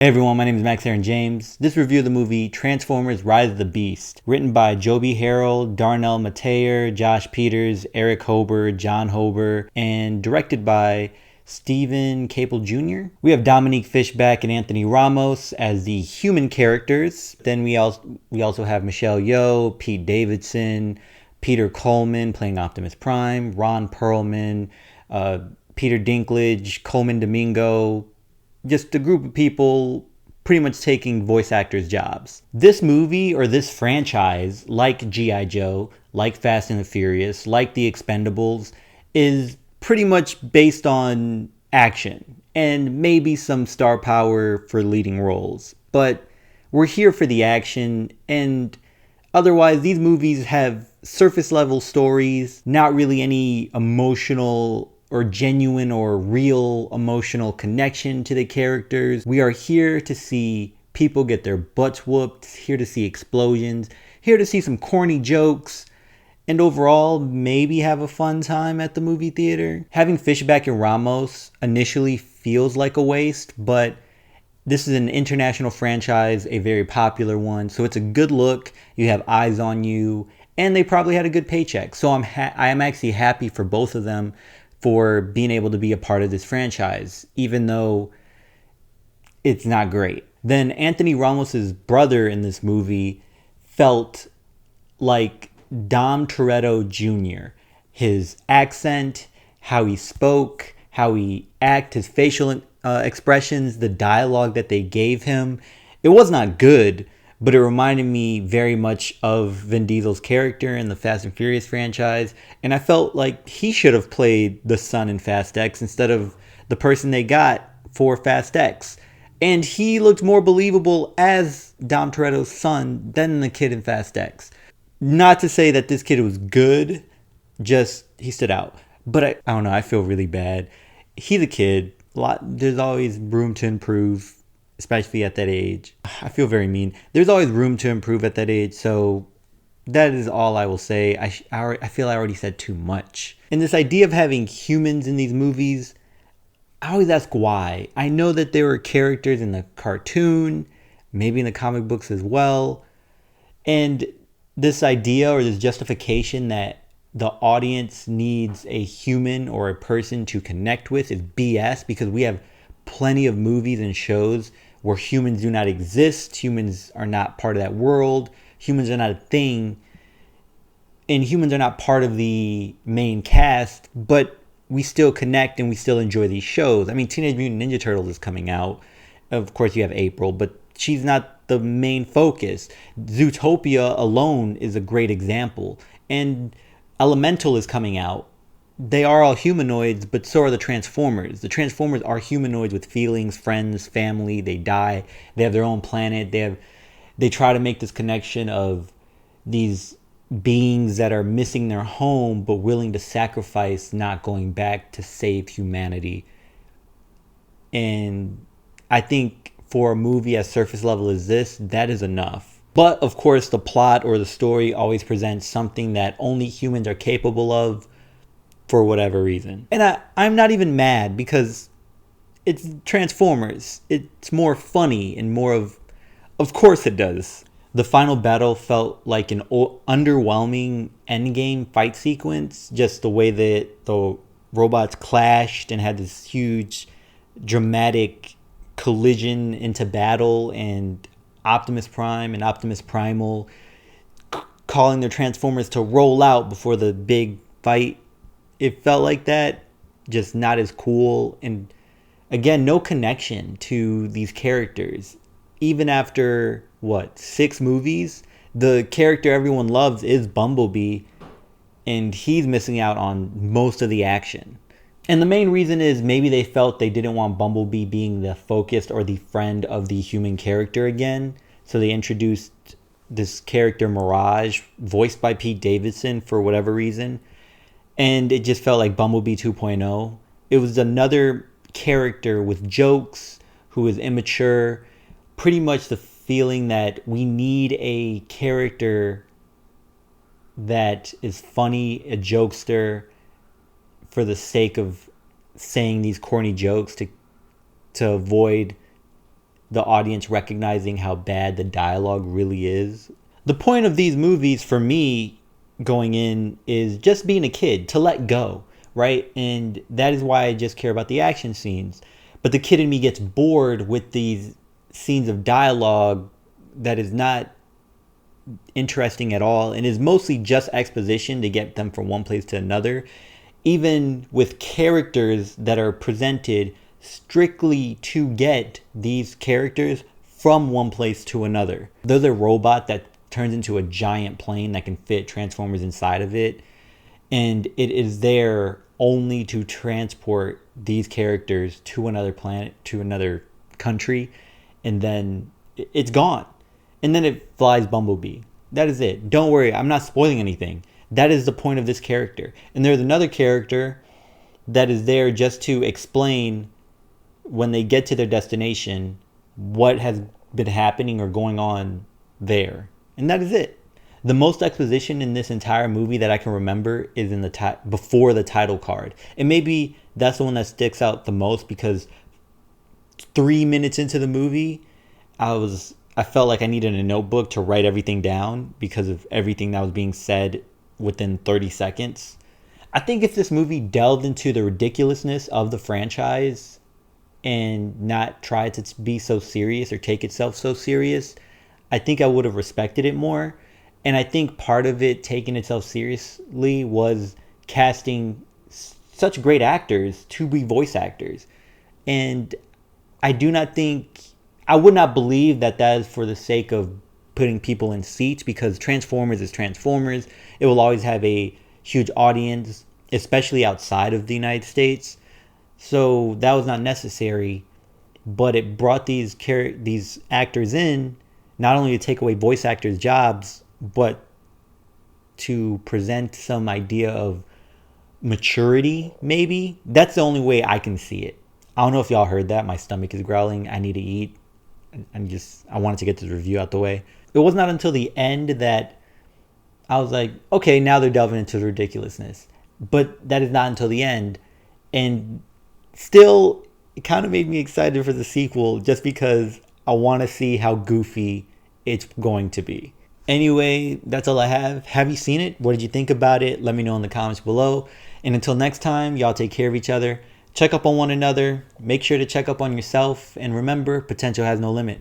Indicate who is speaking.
Speaker 1: Hey everyone, my name is Max Aaron James. This review of the movie Transformers Rise of the Beast, written by Joby Harold, Darnell Mateer, Josh Peters, Eric Hober, John Hober, and directed by Stephen Capel Jr. We have Dominique Fishback and Anthony Ramos as the human characters. Then we also have Michelle Yeoh, Pete Davidson, Peter Coleman playing Optimus Prime, Ron Perlman, Peter Dinklage, Coleman Domingo, just a group of people pretty much taking voice actors' jobs. This movie, or this franchise, like G.I. Joe, like Fast and the Furious, like The Expendables, is pretty much based on action and maybe some star power for leading roles. But we're here for the action, and otherwise these movies have surface level stories, not really any emotional or genuine or real emotional connection to the characters. We are here to see people get their butts whooped, here to see explosions, here to see some corny jokes, and overall maybe have a fun time at the movie theater. Having Fishback and Ramos initially feels like a waste, but this is an international franchise, a very popular one, so it's a good look. You have eyes on you, and they probably had a good paycheck. So I am actually happy for both of them for being able to be a part of this franchise, even though it's not great. Then Anthony Ramos's brother in this movie felt like Dom Toretto Jr. His accent, how he spoke, how he acted, his facial expressions, the dialogue that they gave him. It was not good, but it reminded me very much of Vin Diesel's character in the Fast and Furious franchise. And I felt like he should have played the son in Fast X instead of the person they got for Fast X. And he looked more believable as Dom Toretto's son than the kid in Fast X. Not to say that this kid was good, just he stood out. But I don't know, I feel really bad. He's a kid. There's always room to improve, especially at that age. I feel very mean. There's always room to improve at that age, so that is all I will say. I feel I already said too much. And this idea of having humans in these movies, I always ask why. I know that there were characters in the cartoon, maybe in the comic books as well, and this idea or this justification that the audience needs a human or a person to connect with is BS, because we have plenty of movies and shows where humans do not exist, humans are not part of that world, humans are not a thing, and humans are not part of the main cast, but we still connect and we still enjoy these shows. I mean, Teenage Mutant Ninja Turtles is coming out. Of course, you have April, but she's not the main focus. Zootopia alone is a great example. And Elemental is coming out. They are all humanoids, but so are the Transformers. The Transformers are humanoids with feelings, friends, family. They die. They have their own planet. They try to make this connection of these beings that are missing their home, but willing to sacrifice not going back to save humanity. And I think for a movie as surface level as this, that is enough. But of course, the plot or the story always presents something that only humans are capable of, for whatever reason. And I'm not even mad, because it's Transformers. It's more funny and more of course it does. The final battle felt like an underwhelming endgame fight sequence. Just the way that the robots clashed and had this huge dramatic collision into battle, and Optimus Prime and Optimus Primal calling their Transformers to roll out before the big fight. It felt like that, just not as cool. And again, no connection to these characters. Even after, 6 movies? The character everyone loves is Bumblebee, and he's missing out on most of the action. And the main reason is maybe they felt they didn't want Bumblebee being the focus or the friend of the human character again. So they introduced this character Mirage, voiced by Pete Davidson for whatever reason. And it just felt like Bumblebee 2.0. It was another character with jokes who is immature. Pretty much the feeling that we need a character that is funny, a jokester, for the sake of saying these corny jokes to avoid the audience recognizing how bad the dialogue really is. The point of these movies for me going in is just being a kid, to let go, right? And that is why I just care about the action scenes. But the kid in me gets bored with these scenes of dialogue that is not interesting at all and is mostly just exposition to get them from one place to another, even with characters that are presented strictly to get these characters from one place to another. There's a robot that turns into a giant plane that can fit Transformers inside of it, and it is there only to transport these characters to another planet, to another country, and then it's gone. And then it flies Bumblebee. That is it. Don't worry, I'm not spoiling anything. That is the point of this character. And there's another character that is there just to explain, when they get to their destination, what has been happening or going on there. And that is it. The most exposition in this entire movie that I can remember is in the before the title card. And maybe that's the one that sticks out the most, because 3 minutes into the movie, I felt like I needed a notebook to write everything down because of everything that was being said within 30 seconds. I think if this movie delved into the ridiculousness of the franchise and not tried to be so serious or take itself so serious, I think I would have respected it more. And I think part of it taking itself seriously was casting such great actors to be voice actors. And I would not believe that is for the sake of putting people in seats, because Transformers is Transformers. It will always have a huge audience, especially outside of the United States. So that was not necessary, but it brought these actors in, not only to take away voice actors' jobs, but to present some idea of maturity, maybe. That's the only way I can see it. I don't know if y'all heard that. My stomach is growling. I need to eat. I wanted to get this review out the way. It was not until the end that I was like, okay, now they're delving into the ridiculousness. But that is not until the end. And still, it kind of made me excited for the sequel, just because I want to see how goofy it's going to be. Anyway, that's all I have. Have you seen it? What did you think about it? Let me know in the comments below. And until next time, y'all take care of each other. Check up on one another. Make sure to check up on yourself. And remember, potential has no limit.